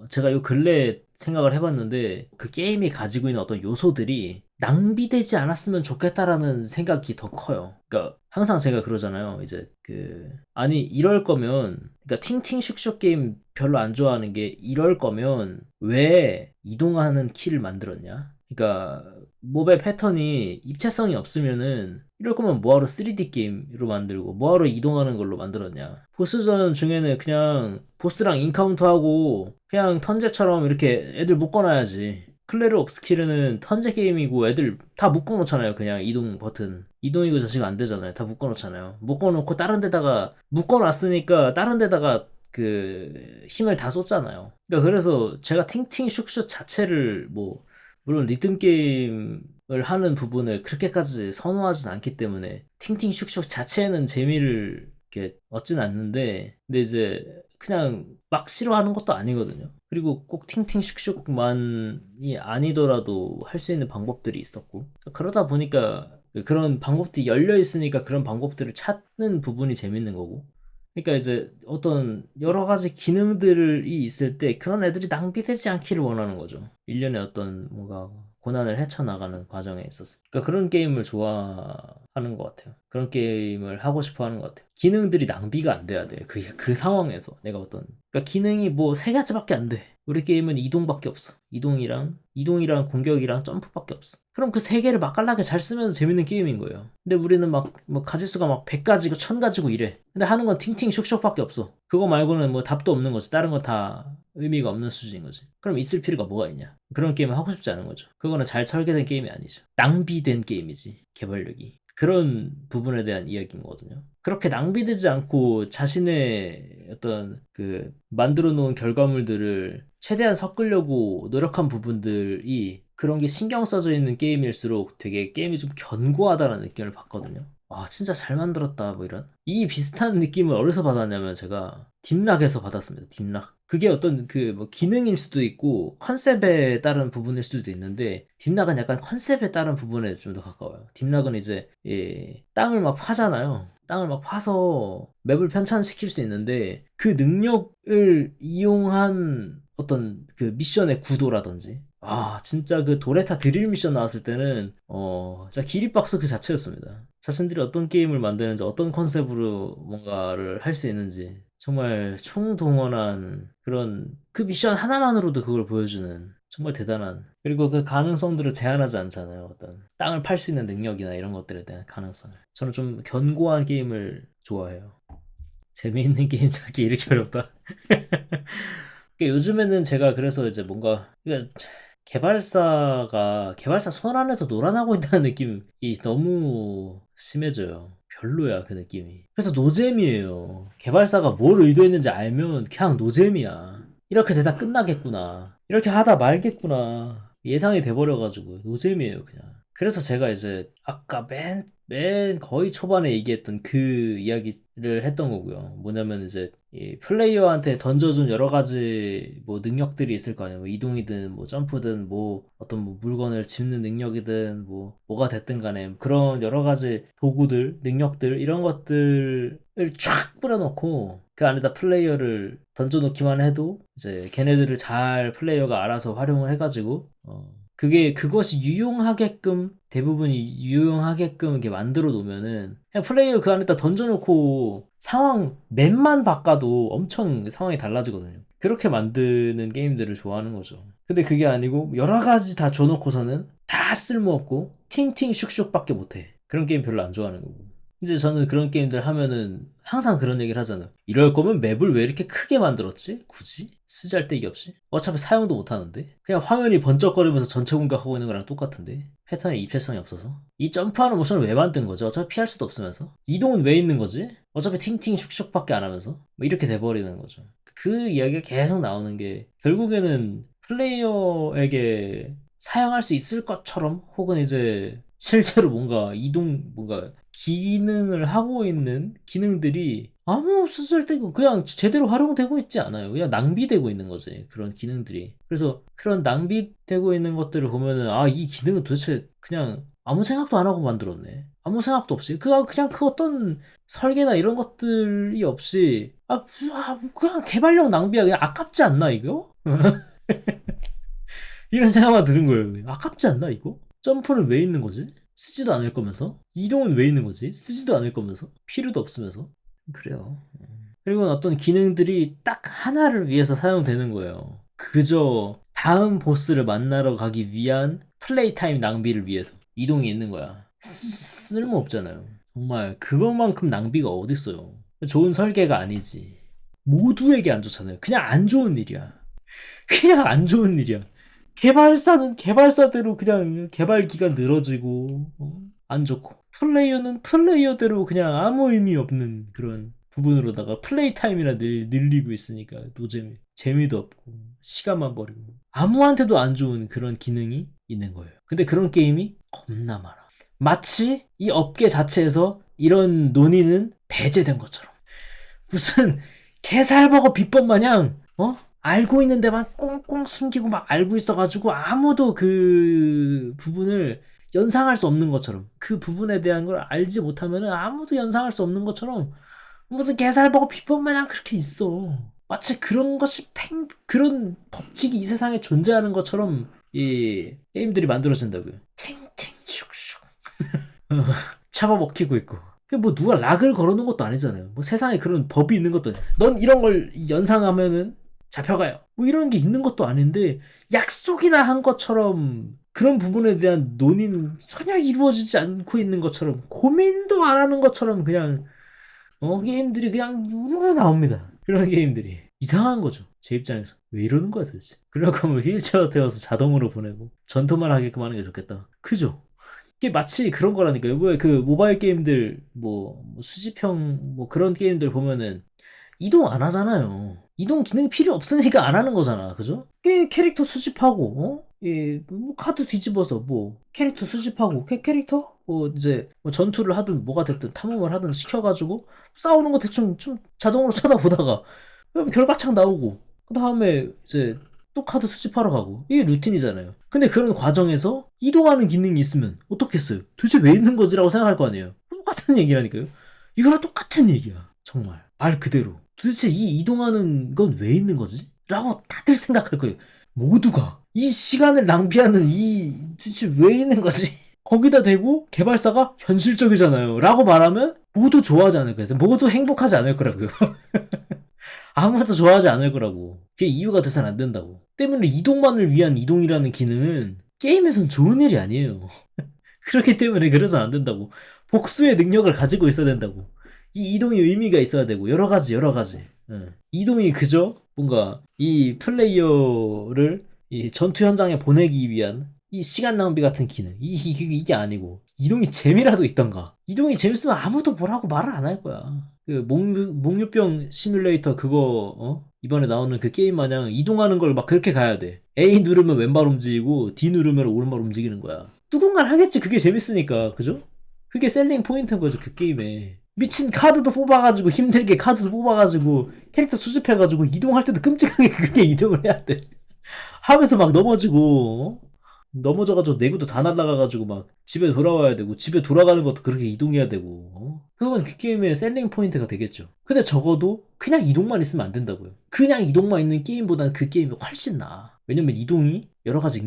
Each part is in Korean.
제가 요 근래 생각을 해봤는데 그 게임이 가지고 있는 어떤 요소들이 낭비되지 않았으면 좋겠다라는 생각이 더 커요. 그러니까 항상 제가 그러잖아요. 이제 아니 이럴 거면 그러니까 팅팅 슉슉 게임 별로 안 좋아하는 게 이럴 거면 왜 이동하는 키를 만들었냐? 그러니까 몹의 패턴이 입체성이 없으면은 이럴 거면 뭐하러 3D 게임으로 만들고 뭐하러 이동하는 걸로 만들었냐. 보스전 중에는 그냥 보스랑 인카운트하고 그냥 턴제처럼 이렇게 애들 묶어놔야지. 클레르 옵스키르는 턴제 게임이고 애들 다 묶어놓잖아요. 그냥 이동 버튼. 이동이고 자식 안 되잖아요. 다 묶어놓잖아요. 묶어놓고 다른 데다가 묶어놨으니까 다른 데다가 힘을 다 쏟잖아요. 그러니까 그래서 제가 팅팅 슉슉 자체를 뭐 물론 리듬 게임을 하는 부분을 그렇게까지 선호하진 않기 때문에 팅팅 슉슉 자체는 재미를 이렇게 얻진 않는데 근데 이제 그냥 막 싫어하는 것도 아니거든요. 그리고 꼭 팅팅 슉슉만이 아니더라도 할 수 있는 방법들이 있었고 그러다 보니까 그런 방법들이 열려 있으니까 그런 방법들을 찾는 부분이 재밌는 거고 그러니까 이제 어떤 여러 가지 기능들이 있을 때 그런 애들이 낭비되지 않기를 원하는 거죠. 일련의 어떤 뭔가 고난을 헤쳐나가는 과정에 있어서. 그러니까 그런 게임을 좋아하는 것 같아요. 그런 게임을 하고 싶어 하는 것 같아요. 기능들이 낭비가 안 돼야 돼. 그 상황에서 내가 그러니까 기능이 뭐 세 가지밖에 안 돼. 우리 게임은 이동밖에 없어. 이동이랑 공격이랑 점프밖에 없어. 그럼 그 세 개를 맛깔나게 잘 쓰면서 재밌는 게임인 거예요. 근데 우리는 막, 뭐 가지수가 막 100가지고 1000가지고 이래. 근데 하는 건 팅팅 슉슉밖에 없어. 그거 말고는 뭐 답도 없는 거지. 다른 건 다 의미가 없는 수준인 거지. 그럼 있을 필요가 뭐가 있냐? 그런 게임을 하고 싶지 않은 거죠. 그거는 잘 설계된 게임이 아니죠. 낭비된 게임이지. 개발력이. 그런 부분에 대한 이야기인 거거든요. 그렇게 낭비되지 않고 자신의 어떤 만들어 놓은 결과물들을 최대한 섞으려고 노력한 부분들이 그런 게 신경 써져 있는 게임일수록 되게 게임이 좀 견고하다는 느낌을 받거든요. 아, 진짜 잘 만들었다, 뭐 이런. 이 비슷한 느낌을 어디서 받았냐면 제가 딥락에서 받았습니다. 딥락. 그게 어떤 뭐 기능일 수도 있고 컨셉에 따른 부분일 수도 있는데 딥락은 약간 컨셉에 따른 부분에 좀 더 가까워요. 딥락은 이제 땅을 막 파잖아요. 땅을 막 파서 맵을 편찬시킬 수 있는데 그 능력을 이용한 어떤 그 미션의 구도라든지 진짜 그 도레타 드릴 미션 나왔을 때는 진짜 기립박수 그 자체였습니다. 자신들이 어떤 게임을 만드는지 어떤 컨셉으로 뭔가를 할 수 있는지 정말 총동원한 그런 그 미션 하나만으로도 그걸 보여주는 정말 대단한 그리고 그 가능성들을 제한하지 않잖아요. 어떤 땅을 팔 수 있는 능력이나 이런 것들에 대한 가능성을 저는 좀 견고한 게임을 좋아해요. 재미있는 게임 찾기 이렇게 어렵다. 그러니까 요즘에는 제가 그래서 이제 뭔가 그러니까 개발사 손 안에서 놀아나고 있다는 느낌이 너무 심해져요. 별로야 그 느낌이. 그래서 노잼이에요. 개발사가 뭘 의도했는지 알면 그냥 노잼이야. 이렇게 되다 끝나겠구나. 이렇게 하다 말겠구나. 예상이 돼버려가지고 노잼이에요 그냥. 그래서 제가 이제 아까 맨 거의 초반에 얘기했던 그 이야기를 했던 거고요. 뭐냐면 이제 이 플레이어한테 던져준 여러 가지 뭐 능력들이 있을 거 아니에요. 뭐 이동이든 뭐 점프든 뭐 어떤 뭐 물건을 짚는 능력이든 뭐가 됐든 간에 그런 여러 가지 도구들, 능력들 이런 것들을 쫙 뿌려놓고 그 안에다 플레이어를 던져놓기만 해도 이제 걔네들을 잘 플레이어가 알아서 활용을 해가지고 그것이 유용하게끔 대부분이 유용하게끔 이렇게 만들어 놓으면은 그냥 플레이어 그 안에다 던져놓고 상황 맵만 바꿔도 엄청 상황이 달라지거든요. 그렇게 만드는 게임들을 좋아하는 거죠. 근데 그게 아니고 여러 가지 다 줘놓고서는 다 쓸모없고 팅팅 슉슉밖에 못해. 그런 게임 별로 안 좋아하는 거고. 이제 저는 그런 게임들 하면은 항상 그런 얘기를 하잖아요. 이럴 거면 맵을 왜 이렇게 크게 만들었지? 굳이? 쓰잘데기 없이? 어차피 사용도 못 하는데? 그냥 화면이 번쩍거리면서 전체 공격하고 있는 거랑 똑같은데? 패턴에 입체성이 없어서? 이 점프하는 모션을 왜 만든 거지? 어차피 피할 수도 없으면서? 이동은 왜 있는 거지? 어차피 팅팅 슉슉밖에 안 하면서? 뭐 이렇게 돼버리는 거죠. 그 이야기가 계속 나오는 게 결국에는 플레이어에게 사용할 수 있을 것처럼 혹은 이제 실제로 뭔가 기능을 하고 있는 기능들이 아무 쓸데고 그냥 제대로 활용되고 있지 않아요. 그냥 낭비되고 있는 거지. 그런 기능들이. 그래서 그런 낭비되고 있는 것들을 보면은 이 기능은 도대체 그냥 아무 생각도 안 하고 만들었네. 아무 생각도 없이. 그냥 그 어떤 설계나 이런 것들이 없이, 그냥 개발력 낭비야. 그냥 아깝지 않나, 이거? 이런 생각만 드는 거예요. 아깝지 않나, 이거? 점프는 왜 있는 거지? 쓰지도 않을 거면서? 이동은 왜 있는 거지? 쓰지도 않을 거면서? 필요도 없으면서? 그래요. 그리고 어떤 기능들이 딱 하나를 위해서 사용되는 거예요. 그저 다음 보스를 만나러 가기 위한 플레이 타임 낭비를 위해서 이동이 있는 거야. 쓸모 없잖아요. 정말 그것만큼 낭비가 어딨어요. 좋은 설계가 아니지. 모두에게 안 좋잖아요. 그냥 안 좋은 일이야. 그냥 안 좋은 일이야. 개발사는 개발사대로 그냥 개발 기간 늘어지고 안 좋고, 플레이어는 플레이어대로 그냥 아무 의미 없는 그런 부분으로다가 플레이 타임이나 늘리고 있으니까 노재미, 재미도 없고 시간만 버리고 아무한테도 안 좋은 그런 기능이 있는 거예요. 근데 그런 게임이 겁나 많아. 마치 이 업계 자체에서 이런 논의는 배제된 것처럼, 무슨 개살버거 비법 마냥 알고 있는 데만 꽁꽁 숨기고 막 알고 있어가지고 아무도 그 부분을 연상할 수 없는 것처럼, 그 부분에 대한 걸 알지 못하면 아무도 연상할 수 없는 것처럼 무슨 개살버거 비법 마냥 그렇게 있어. 마치 그런 것이 그런 법칙이 이 세상에 존재하는 것처럼 이 게임들이 만들어진다고요. 탱탱 슉슉 잡아먹히고 있고. 뭐 누가 락을 걸어놓은 것도 아니잖아요. 뭐 세상에 그런 법이 있는 것도 아니에요. 넌 이런 걸 연상하면은 잡혀가요. 뭐 이런 게 있는 것도 아닌데 약속이나 한 것처럼 그런 부분에 대한 논의는 전혀 이루어지지 않고 있는 것처럼, 고민도 안 하는 것처럼 그냥 게임들이 그냥 우르르 나옵니다. 그런 게임들이 이상한 거죠. 제 입장에서 왜 이러는 거야 도대체. 그럴 거면 휠체어 태워서 자동으로 보내고 전투만 하게끔 하는 게 좋겠다. 그죠? 이게 마치 그런 거라니까요. 왜 그 모바일 게임들 뭐 수집형 뭐 그런 게임들 보면은 이동 안 하잖아요. 이동 기능이 필요 없으니까 안 하는 거잖아. 그죠? 캐릭터 수집하고, 뭐 카드 뒤집어서 뭐 캐릭터 수집하고, 캐릭터 뭐 이제 뭐 전투를 하든 뭐가 됐든 탐험을 하든 시켜가지고 싸우는 거 대충 좀 자동으로 쳐다보다가 그럼 결과창 나오고, 그 다음에 이제 또 카드 수집하러 가고, 이게 루틴이잖아요. 근데 그런 과정에서 이동하는 기능이 있으면 어떻겠어요? 도대체 왜 있는 거지라고 생각할 거 아니에요. 똑같은 얘기라니까요. 이거랑 똑같은 얘기야. 정말 말 그대로. 도대체 이 이동하는 건 왜 있는 거지? 라고 다들 생각할 거예요. 모두가 이 시간을 낭비하는 이 도대체 왜 있는 거지? 거기다 대고 개발사가 현실적이잖아요 라고 말하면 모두 좋아하지 않을 거예요. 모두 행복하지 않을 거라고요. 아무도 좋아하지 않을 거라고. 그게 이유가 돼서는 안 된다고. 때문에 이동만을 위한 이동이라는 기능은 게임에선 좋은 일이 아니에요. 그렇기 때문에 그래서 안 된다고. 복수의 능력을 가지고 있어야 된다고. 이 이동이 의미가 있어야 되고, 여러 가지. 응. 이동이 그저 뭔가 이 플레이어를 이 전투 현장에 보내기 위한 이 시간 낭비 같은 기능, 이게 아니고 이동이 재미라도 있던가. 이동이 재밌으면 아무도 뭐라고 말을 안 할 거야. 그 목류병 시뮬레이터 그거 이번에 나오는 그 게임 마냥 이동하는 걸 막 그렇게 가야 돼. A 누르면 왼발 움직이고 D 누르면 오른발 움직이는 거야. 누군가 하겠지. 그게 재밌으니까. 그죠? 그게 셀링 포인트인 거죠, 그 게임에. 미친 카드도 뽑아가지고, 힘들게 카드도 뽑아가지고, 캐릭터 수집해가지고, 이동할 때도 끔찍하게 그렇게 이동을 해야 돼. 하면서 막 넘어지고, 넘어져가지고 내구도 다 날라가가지고 막 집에 돌아와야 되고, 집에 돌아가는 것도 그렇게 이동해야 되고, 그건 그 게임의 셀링 포인트가 되겠죠. 근데 적어도 그냥 이동만 있으면 안 된다고요. 그냥 이동만 있는 게임보다는 그 게임이 훨씬 나아. 왜냐면 이동이 여러 가지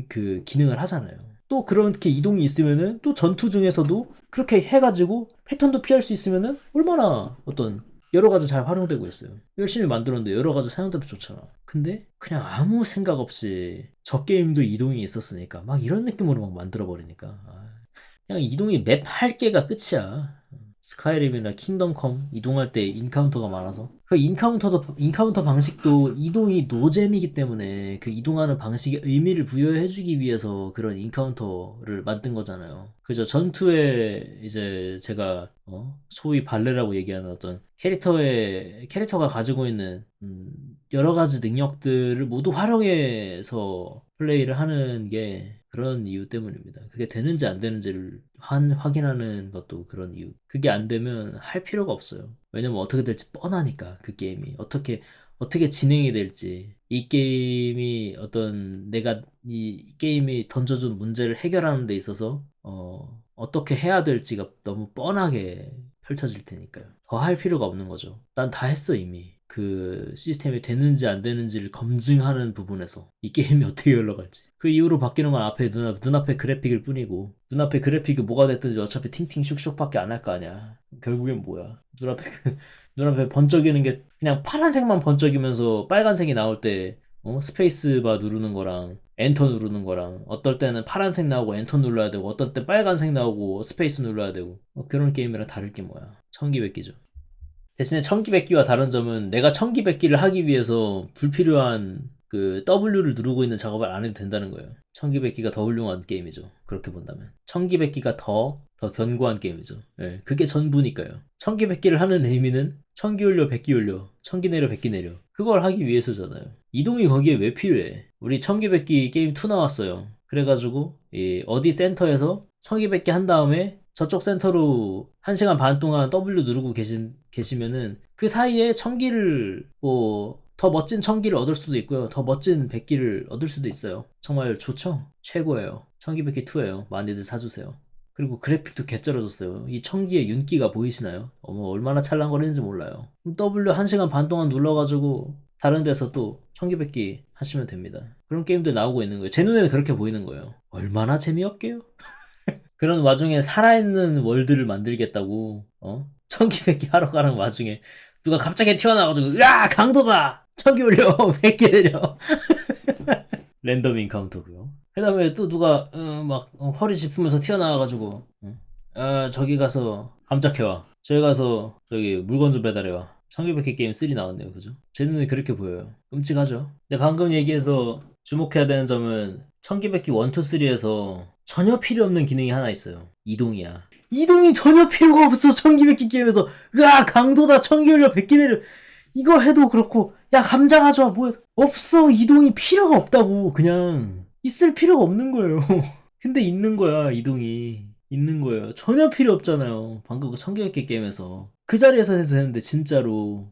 그 기능을 하잖아요. 또 그렇게 이동이 있으면은 또 전투 중에서도 그렇게 해가지고 패턴도 피할 수 있으면은 얼마나 어떤 여러 가지 잘 활용되고 있어요. 열심히 만들었는데 여러 가지 사용되면 좋잖아. 근데 그냥 아무 생각 없이 저 게임도 이동이 있었으니까 막 이런 느낌으로 막 만들어 버리니까 그냥 이동이 맵 할 개가 끝이야. 스카이림이나 킹덤컴 이동할 때 인카운터가 많아서 그 인카운터 방식도 이동이 노잼이기 때문에 그 이동하는 방식에 의미를 부여해주기 위해서 그런 인카운터를 만든 거잖아요. 그죠? 전투에 이제 제가 소위 발레라고 얘기하는 어떤 캐릭터가 가지고 있는 여러 가지 능력들을 모두 활용해서 플레이를 하는 게 그런 이유 때문입니다. 그게 되는지 안 되는지를 확인하는 것도 그런 이유. 그게 안 되면 할 필요가 없어요. 왜냐면 어떻게 될지 뻔하니까 그 게임이 어떻게 진행이 될지 이 게임이 어떤 내가 이 게임이 던져준 문제를 해결하는 데 있어서 어떻게 해야 될지가 너무 뻔하게 펼쳐질 테니까요. 더 할 필요가 없는 거죠. 난 다 했어 이미. 그 시스템이 되는지 안 되는지를 검증하는 부분에서 이 게임이 어떻게 흘러갈지. 그 이후로 바뀌는 건 앞에 눈앞에 그래픽일 뿐이고 눈앞에 그래픽이 뭐가 됐든지 어차피 팅팅 슉슉밖에 안 할 거 아니야. 결국엔 뭐야? 눈앞에 번쩍이는 게 그냥 파란색만 번쩍이면서 빨간색이 나올 때 스페이스바 누르는 거랑 엔터 누르는 거랑 어떨 때는 파란색 나오고 엔터 눌러야 되고 어떨 때 빨간색 나오고 스페이스 눌러야 되고 그런 게임이랑 다를 게 뭐야. 천기백기죠. 대신에 천기백기와 다른 점은 내가 천기백기를 하기 위해서 불필요한 그 W를 누르고 있는 작업을 안 해도 된다는 거예요. 천기백기가 더 훌륭한 게임이죠. 그렇게 본다면. 천기백기가 더 견고한 게임이죠. 예, 그게 전부니까요. 천기백기를 하는 의미는 천기 올려 백기 올려 천기 내려 백기 내려 그걸 하기 위해서잖아요. 이동이 거기에 왜 필요해? 우리 천기백기 게임 2 나왔어요. 그래가지고 어디 센터에서 천기백기 한 다음에 저쪽 센터로 1시간 반 동안 W 누르고 계시면은 그 사이에 천기를 더 멋진 천기를 얻을 수도 있고요. 더 멋진 백기를 얻을 수도 있어요. 정말 좋죠? 최고예요. 천기백기 2예요. 많이들 사주세요. 그리고 그래픽도 개쩔어졌어요. 이 천기의 윤기가 보이시나요? 얼마나 찰랑거리는지 몰라요. W 1시간 반 동안 눌러가지고 다른 데서 또 천기백기 하시면 됩니다. 그런 게임들 나오고 있는 거예요. 제 눈에는 그렇게 보이는 거예요. 얼마나 재미없게요? 그런 와중에 살아있는 월드를 만들겠다고 천기백기 하러 가는 와중에 누가 갑자기 튀어나와가지고 으아 강도가 천기 올려 100개 내려 랜덤 인카운터고요. 그 다음에 또 누가 막 허리 짚으면서 튀어나와가지고 저기 가서 감짝해와 저기 가서 저기 물건 좀 배달해와. 천기백기 게임 3 나왔네요. 그죠? 제 눈에 그렇게 보여요. 끔찍하죠? 근데 방금 얘기해서 주목해야 되는 점은 천기백기 1, 2, 3에서 전혀 필요 없는 기능이 하나 있어요. 이동이야. 이동이 전혀 필요가 없어. 천기백기 게임에서 으아 강도다 천기 올려 백기 내려 이거 해도 그렇고 야 감자 가져와 뭐 없어. 이동이 필요가 없다고. 그냥 있을 필요가 없는 거예요. 근데 있는 거야. 이동이 있는 거예요. 전혀 필요 없잖아요. 방금 그 천기백기 게임에서 그 자리에서 해도 되는데 진짜로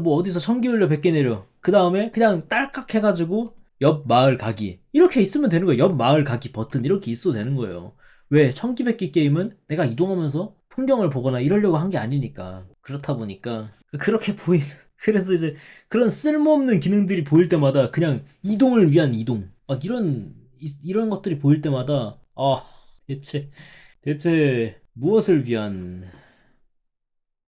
뭐 어디서 천기 올려 백기 내려 그 다음에 그냥 딸깍 해가지고 옆 마을 가기 이렇게 있으면 되는 거예요. 옆 마을 가기 버튼 이렇게 있어도 되는 거예요. 왜? 천기백기 게임은 내가 이동하면서 풍경을 보거나 이러려고 한 게 아니니까. 그렇다 보니까 그렇게 보이는 그래서 이제 그런 쓸모없는 기능들이 보일 때마다 그냥 이동을 위한 이동 막 이런 것들이 보일 때마다 대체 무엇을 위한